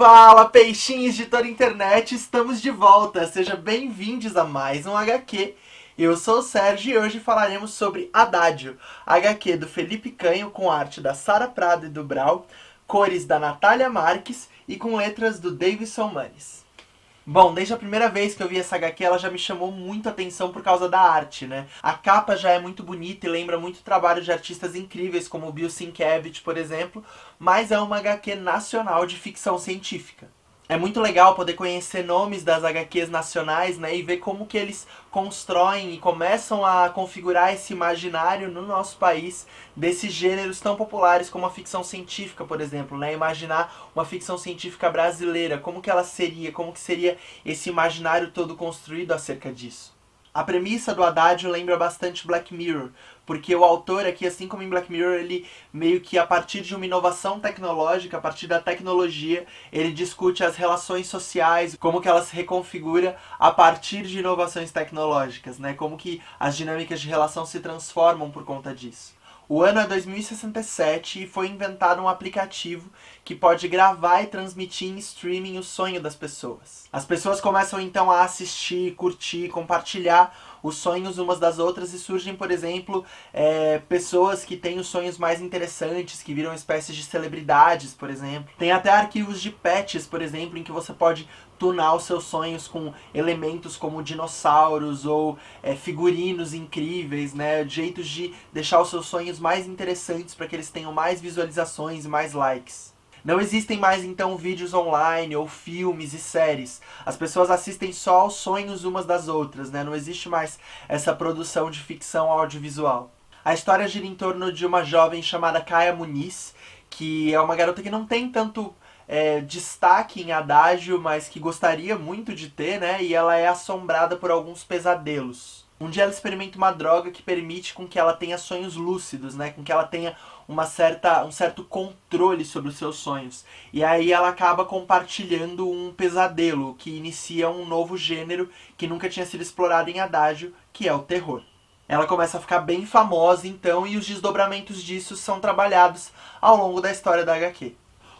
Fala, peixinhos de toda a internet, estamos de volta. Sejam bem-vindos a mais um HQ. Eu sou o Sérgio e hoje falaremos sobre Adágio, HQ do Felipe Canho com arte da Sara Prado e do Brau, cores da Natália Marques e com letras do Davidson Manes. Bom, desde a primeira vez que eu vi essa HQ, ela já me chamou muito a atenção por causa da arte, né? A capa já é muito bonita e lembra muito o trabalho de artistas incríveis, como o Bill Sienkiewicz, por exemplo, mas é uma HQ nacional de ficção científica. É muito legal poder conhecer nomes das HQs nacionais, né, e ver como que eles constroem e começam a configurar esse imaginário no nosso país desses gêneros tão populares como a ficção científica, por exemplo, né? Imaginar uma ficção científica brasileira, como que ela seria, como que seria esse imaginário todo construído acerca disso. A premissa do Adágio lembra bastante Black Mirror, porque o autor aqui, assim como em Black Mirror, ele meio que a partir de uma inovação tecnológica, a partir da tecnologia, ele discute as relações sociais, como que ela se reconfigura a partir de inovações tecnológicas, né? Como que as dinâmicas de relação se transformam por conta disso. O ano é 2067 e foi inventado um aplicativo que pode gravar e transmitir em streaming o sonho das pessoas. As pessoas começam então a assistir, curtir, compartilhar os sonhos umas das outras e surgem, por exemplo, pessoas que têm os sonhos mais interessantes, que viram espécies de celebridades, por exemplo. Tem até arquivos de pets, por exemplo, em que você pode tunar os seus sonhos com elementos como dinossauros ou figurinos incríveis, né? Jeitos de deixar os seus sonhos mais interessantes para que eles tenham mais visualizações e mais likes. Não existem mais então vídeos online ou filmes e séries. As pessoas assistem só aos sonhos umas das outras, né? Não existe mais essa produção de ficção audiovisual. A história gira em torno de uma jovem chamada Kaya Muniz, que é uma garota que não tem tanto destaque em Adágio, mas que gostaria muito de ter, né? E ela é assombrada por alguns pesadelos. Um dia ela experimenta uma droga que permite com que ela tenha sonhos lúcidos, né? Com que ela tenha um certo controle sobre os seus sonhos. E aí ela acaba compartilhando um pesadelo, que inicia um novo gênero que nunca tinha sido explorado em Adágio, que é o terror. Ela começa a ficar bem famosa então, e os desdobramentos disso são trabalhados ao longo da história da HQ.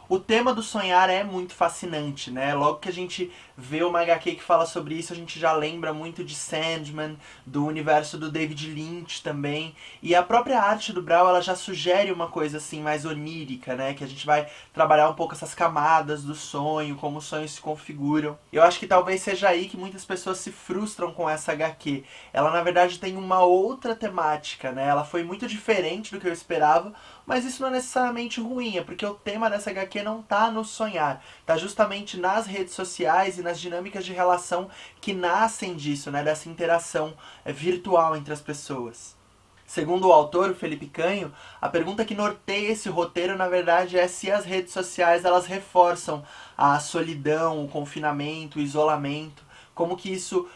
O tema do sonhar é muito fascinante, né? Logo que a gente vê uma HQ que fala sobre isso, a gente já lembra muito de Sandman, do universo do David Lynch também. E a própria arte do Brau, ela já sugere uma coisa assim mais onírica, né? Que a gente vai trabalhar um pouco essas camadas do sonho, como os sonhos se configuram. Eu acho que talvez seja aí que muitas pessoas se frustram com essa HQ. Ela, na verdade, tem uma outra temática, né? Ela foi muito diferente do que eu esperava, mas isso não é necessariamente ruim, é porque o tema dessa HQ não tá no sonhar, tá justamente nas redes sociais e nas dinâmicas de relação que nascem disso, né, dessa interação virtual entre as pessoas. Segundo o autor, o Felipe Canho, a pergunta que norteia esse roteiro, na verdade, é se as redes sociais elas reforçam a solidão, o confinamento, o isolamento, como que isso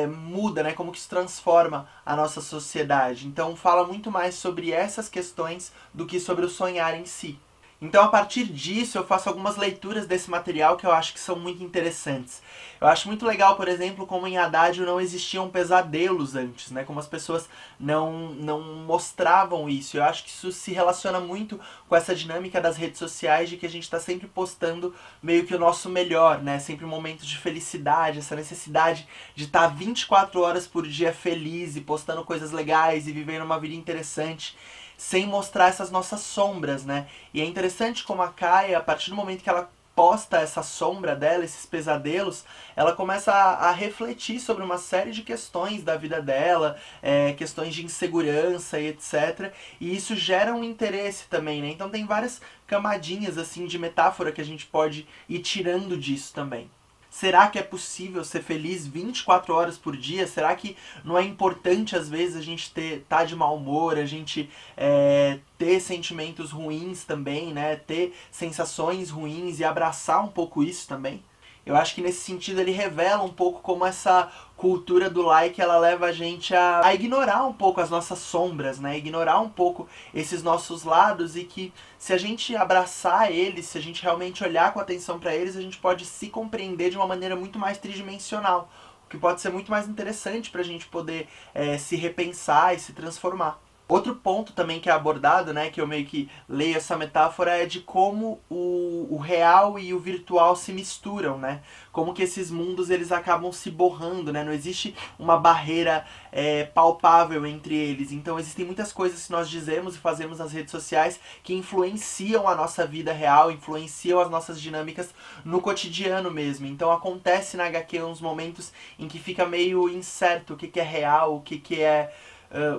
muda, né? Como que isso transforma a nossa sociedade. Então fala muito mais sobre essas questões do que sobre o sonhar em si. Então, a partir disso, eu faço algumas leituras desse material que eu acho que são muito interessantes. Eu acho muito legal, por exemplo, como em Adágio não existiam pesadelos antes, né? Como as pessoas não mostravam isso. Eu acho que isso se relaciona muito com essa dinâmica das redes sociais, de que a gente está sempre postando meio que o nosso melhor, né? Sempre momentos de felicidade, essa necessidade de estar 24 horas por dia feliz e postando coisas legais e vivendo uma vida interessante, sem mostrar essas nossas sombras, né? E é interessante como a Kaya, a partir do momento que ela posta essa sombra dela, esses pesadelos, ela começa a refletir sobre uma série de questões da vida dela, questões de insegurança e etc. E isso gera um interesse também, né? Então tem várias camadinhas assim de metáfora que a gente pode ir tirando disso também. Será que é possível ser feliz 24 horas por dia? Será que não é importante, às vezes, a gente tá de mau humor, a gente ter sentimentos ruins também, né? Ter sensações ruins e abraçar um pouco isso também? Eu acho que nesse sentido ele revela um pouco como essa cultura do like ela leva a gente a ignorar um pouco as nossas sombras, né? Ignorar um pouco esses nossos lados, e que se a gente abraçar eles, se a gente realmente olhar com atenção para eles, a gente pode se compreender de uma maneira muito mais tridimensional, o que pode ser muito mais interessante para a gente poder se repensar e se transformar. Outro ponto também que é abordado, né, que eu meio que leio essa metáfora, é de como o real e o virtual se misturam, né? Como que esses mundos eles acabam se borrando, né? Não existe uma barreira palpável entre eles. Então existem muitas coisas que nós dizemos e fazemos nas redes sociais que influenciam a nossa vida real, influenciam as nossas dinâmicas no cotidiano mesmo. Então acontece na HQ uns momentos em que fica meio incerto o que é real, o que é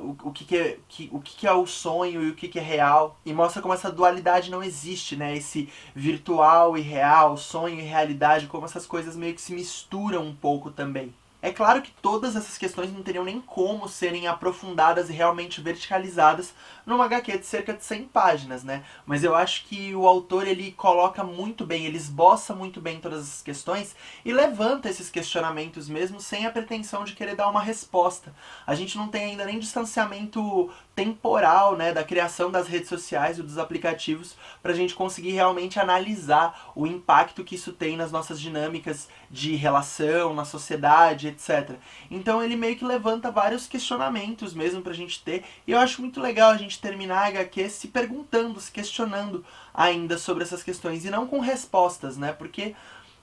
o que é o sonho e o que é real. E mostra como essa dualidade não existe, né? Esse virtual e real, sonho e realidade, como essas coisas meio que se misturam um pouco também. É claro que todas essas questões não teriam nem como serem aprofundadas e realmente verticalizadas numa HQ de cerca de 100 páginas, né? Mas eu acho que o autor ele coloca muito bem, ele esboça muito bem todas essas questões e levanta esses questionamentos mesmo sem a pretensão de querer dar uma resposta. A gente não tem ainda nem distanciamento temporal, né, da criação das redes sociais e dos aplicativos para a gente conseguir realmente analisar o impacto que isso tem nas nossas dinâmicas de relação, na sociedade, etc. Então ele meio que levanta vários questionamentos mesmo pra gente ter, e eu acho muito legal a gente terminar a HQ se perguntando, se questionando ainda sobre essas questões, e não com respostas, né, porque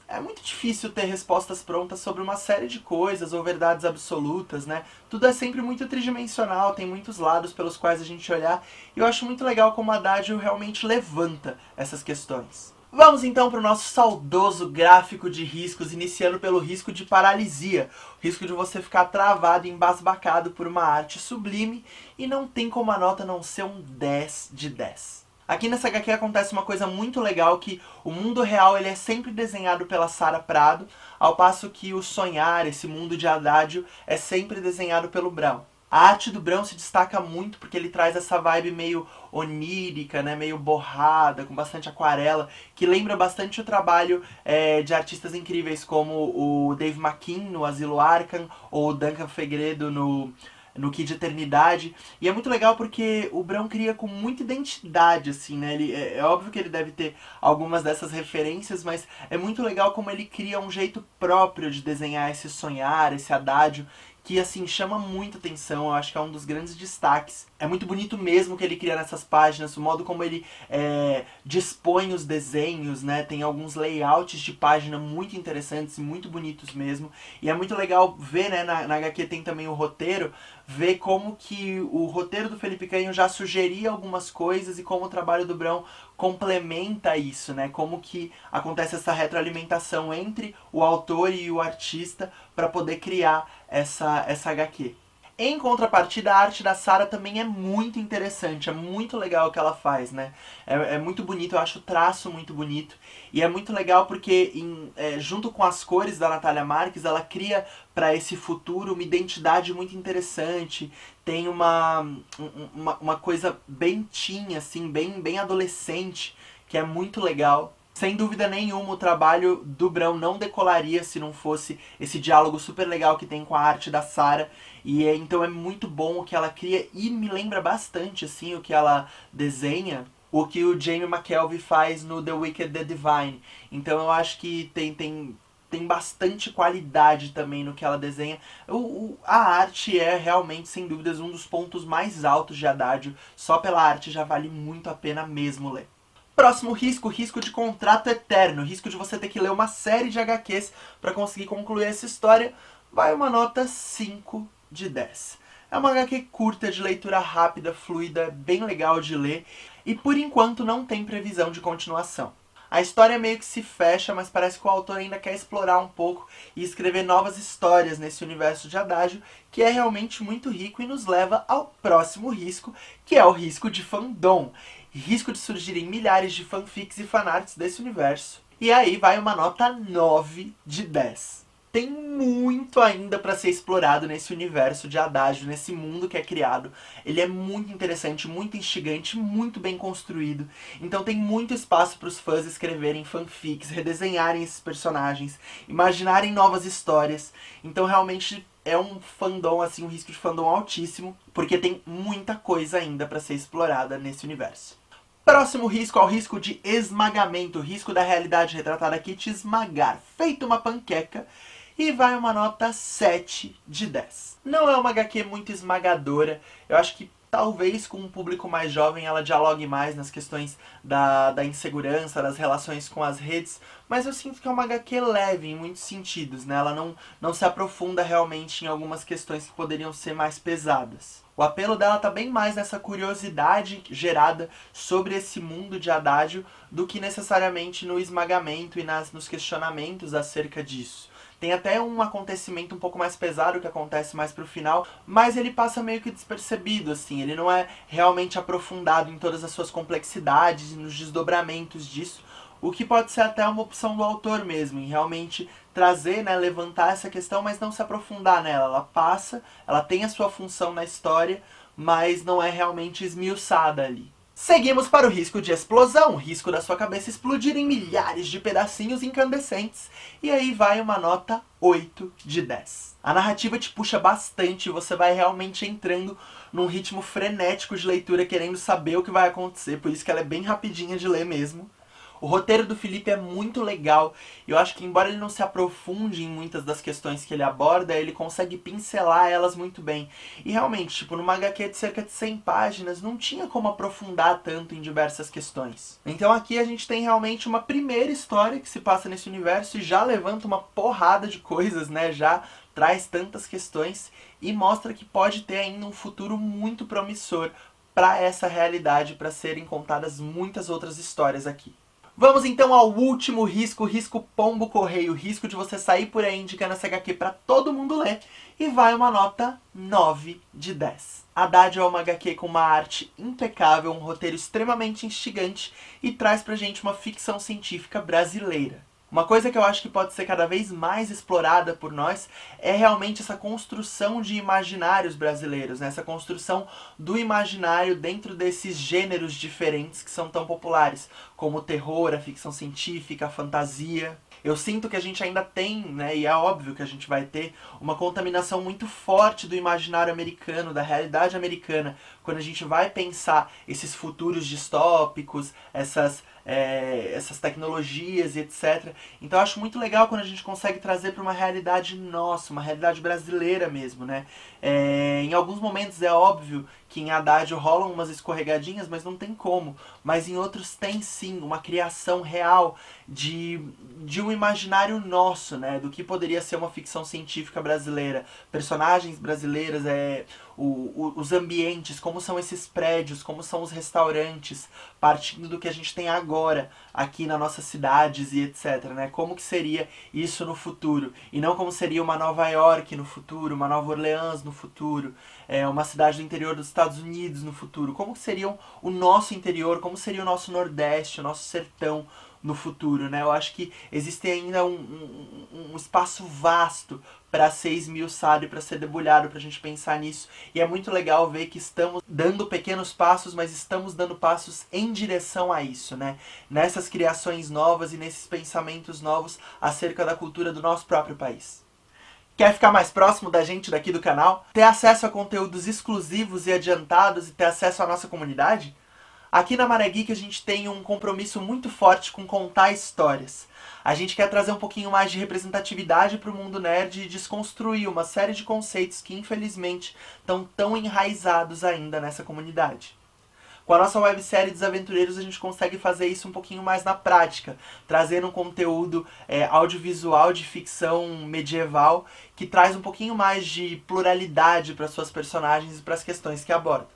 é muito difícil ter respostas prontas sobre uma série de coisas ou verdades absolutas, né? Tudo é sempre muito tridimensional, tem muitos lados pelos quais a gente olhar, e eu acho muito legal como a Adagio realmente levanta essas questões. Vamos então para o nosso saudoso gráfico de riscos, iniciando pelo risco de paralisia. O risco de você ficar travado e embasbacado por uma arte sublime, e não tem como a nota não ser um 10 de 10. Aqui nessa HQ acontece uma coisa muito legal, que o mundo real ele é sempre desenhado pela Sara Prado, ao passo que o sonhar, esse mundo de Adagio, é sempre desenhado pelo Brown. A arte do Brown se destaca muito porque ele traz essa vibe meio onírica, né, meio borrada, com bastante aquarela, que lembra bastante o trabalho de artistas incríveis como o Dave McKean no Asilo Arkham, ou o Duncan Fegredo no Kid Eternidade. E é muito legal porque o Brown cria com muita identidade, assim, né? É óbvio que ele deve ter algumas dessas referências, mas é muito legal como ele cria um jeito próprio de desenhar esse sonhar, esse adágio, que assim chama muita atenção. Eu acho que é um dos grandes destaques. É muito bonito mesmo o que ele cria nessas páginas, o modo como ele dispõe os desenhos, né? Tem alguns layouts de página muito interessantes e muito bonitos mesmo. E é muito legal ver, né, na HQ tem também o roteiro, ver como que o roteiro do Felipe Canho já sugeria algumas coisas e como o trabalho do Brown complementa isso, né? Como que acontece essa retroalimentação entre o autor e o artista para poder criar essa HQ. Em contrapartida, a arte da Sara também é muito interessante, é muito legal o que ela faz, né? É muito bonito, eu acho o traço muito bonito. E é muito legal porque, junto com as cores da Natália Marques, ela cria para esse futuro uma identidade muito interessante. Tem uma coisa bem teen, assim, bem adolescente, que é muito legal. Sem dúvida nenhuma, o trabalho do Brown não decolaria se não fosse esse diálogo super legal que tem com a arte da Sara. E então é muito bom o que ela cria, e me lembra bastante assim o que ela desenha, o que o Jamie McKelvey faz no The Wicked The Divine. Então eu acho que tem bastante qualidade também no que ela desenha. A arte é realmente, sem dúvidas, um dos pontos mais altos de Adagio. Só pela arte já vale muito a pena mesmo ler. Próximo risco, risco de contrato eterno, risco de você ter que ler uma série de HQs para conseguir concluir essa história, vai uma nota 5 de 10. É uma HQ curta, de leitura rápida, fluida, bem legal de ler, e por enquanto não tem previsão de continuação. A história meio que se fecha, mas parece que o autor ainda quer explorar um pouco e escrever novas histórias nesse universo de Adagio, que é realmente muito rico e nos leva ao próximo risco, que é o risco de fandom. Risco de surgirem milhares de fanfics e fanarts desse universo. E aí vai uma nota 9 de 10. Tem muito ainda para ser explorado nesse universo de Adagio, nesse mundo que é criado. Ele é muito interessante, muito instigante, muito bem construído. Então tem muito espaço para os fãs escreverem fanfics, redesenharem esses personagens, imaginarem novas histórias. Então realmente é um fandom, assim, um risco de fandom altíssimo, porque tem muita coisa ainda para ser explorada nesse universo. Próximo risco é o risco de esmagamento, o risco da realidade retratada aqui te esmagar, feito uma panqueca, e vai uma nota 7 de 10. Não é uma HQ muito esmagadora, eu acho que talvez com um público mais jovem ela dialogue mais nas questões da insegurança, das relações com as redes, mas eu sinto que é uma HQ leve em muitos sentidos, né? Ela não se aprofunda realmente em algumas questões que poderiam ser mais pesadas. O apelo dela tá bem mais nessa curiosidade gerada sobre esse mundo de Adágio do que necessariamente no esmagamento e nos questionamentos acerca disso. Tem até um acontecimento um pouco mais pesado que acontece mais pro final, mas ele passa meio que despercebido, assim. Ele não é realmente aprofundado em todas as suas complexidades e nos desdobramentos disso, o que pode ser até uma opção do autor mesmo, em realmente trazer, né, levantar essa questão, mas não se aprofundar nela. Ela passa, ela tem a sua função na história, mas não é realmente esmiuçada ali. Seguimos para o risco de explosão, o risco da sua cabeça explodir em milhares de pedacinhos incandescentes. E aí vai uma nota 8 de 10. A narrativa te puxa bastante, você vai realmente entrando num ritmo frenético de leitura, querendo saber o que vai acontecer, por isso que ela é bem rapidinha de ler mesmo. O roteiro do Felipe é muito legal. Eu acho que, embora ele não se aprofunde em muitas das questões que ele aborda, ele consegue pincelar elas muito bem. E realmente, tipo, numa HQ de cerca de 100 páginas, não tinha como aprofundar tanto em diversas questões. Então aqui a gente tem realmente uma primeira história que se passa nesse universo e já levanta uma porrada de coisas, né? Já traz tantas questões e mostra que pode ter ainda um futuro muito promissor para essa realidade, para serem contadas muitas outras histórias aqui. Vamos então ao último risco, o risco pombo correio, o risco de você sair por aí indicando essa HQ para todo mundo ler, e vai uma nota 9 de 10. Adágio é uma HQ com uma arte impecável, um roteiro extremamente instigante e traz pra gente uma ficção científica brasileira. Uma coisa que eu acho que pode ser cada vez mais explorada por nós é realmente essa construção de imaginários brasileiros, né? Essa construção do imaginário dentro desses gêneros diferentes que são tão populares, como o terror, a ficção científica, a fantasia. Eu sinto que a gente ainda tem, né, e é óbvio que a gente vai ter, uma contaminação muito forte do imaginário americano, da realidade americana, quando a gente vai pensar esses futuros distópicos, essas tecnologias e etc. Então eu acho muito legal quando a gente consegue trazer para uma realidade nossa, uma realidade brasileira mesmo, né? Em alguns momentos é óbvio que em Adágio rolam umas escorregadinhas, mas não tem como. Mas em outros tem sim, uma criação real de um imaginário nosso, né? Do que poderia ser uma ficção científica brasileira. Personagens brasileiras, os ambientes, como são esses prédios, como são os restaurantes, partindo do que a gente tem agora aqui nas nossas cidades e etc, né? Como que seria isso no futuro? E não como seria uma Nova York no futuro, uma Nova Orleans no futuro, uma cidade do interior dos Estados Unidos no futuro. Como que seria o nosso interior, como seria o nosso Nordeste, o nosso sertão no futuro, né? Eu acho que existe ainda um espaço vasto para ser esmiuçado e para ser debulhado, para a gente pensar nisso. E é muito legal ver que estamos dando pequenos passos, mas estamos dando passos em direção a isso, né? Nessas criações novas e nesses pensamentos novos acerca da cultura do nosso próprio país. Quer ficar mais próximo da gente daqui do canal? Ter acesso a conteúdos exclusivos e adiantados e ter acesso à nossa comunidade? Aqui na Maré Geek a gente tem um compromisso muito forte com contar histórias. A gente quer trazer um pouquinho mais de representatividade para o mundo nerd e desconstruir uma série de conceitos que infelizmente estão tão enraizados ainda nessa comunidade. Com a nossa websérie Desaventureiros a gente consegue fazer isso um pouquinho mais na prática, trazendo um conteúdo audiovisual de ficção medieval que traz um pouquinho mais de pluralidade para suas personagens e para as questões que aborda.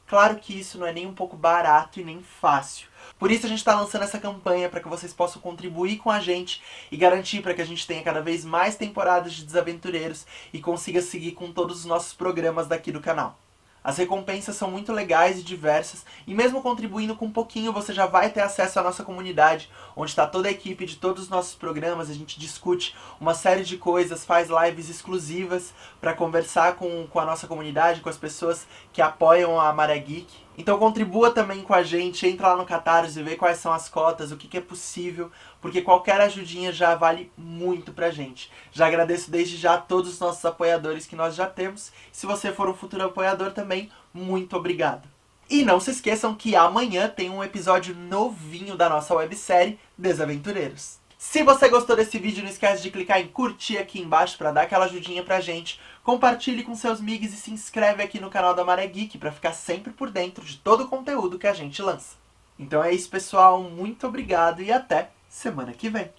Claro que isso não é nem um pouco barato e nem fácil. Por isso a gente está lançando essa campanha para que vocês possam contribuir com a gente e garantir para que a gente tenha cada vez mais temporadas de Desaventureiros e consiga seguir com todos os nossos programas daqui do canal. As recompensas são muito legais e diversas, e mesmo contribuindo com um pouquinho, você já vai ter acesso à nossa comunidade, onde está toda a equipe de todos os nossos programas, a gente discute uma série de coisas, faz lives exclusivas para conversar com a nossa comunidade, com as pessoas que apoiam a Maré Geek. Então contribua também com a gente, entra lá no Catarse e vê quais são as cotas, o que é possível, porque qualquer ajudinha já vale muito pra gente. Já agradeço desde já a todos os nossos apoiadores que nós já temos. Se você for um futuro apoiador também, muito obrigado. E não se esqueçam que amanhã tem um episódio novinho da nossa websérie Desaventureiros. Se você gostou desse vídeo, não esquece de clicar em curtir aqui embaixo pra dar aquela ajudinha pra gente. Compartilhe com seus amigos e se inscreve aqui no canal da Maré Geek pra ficar sempre por dentro de todo o conteúdo que a gente lança. Então é isso, pessoal. Muito obrigado e até semana que vem.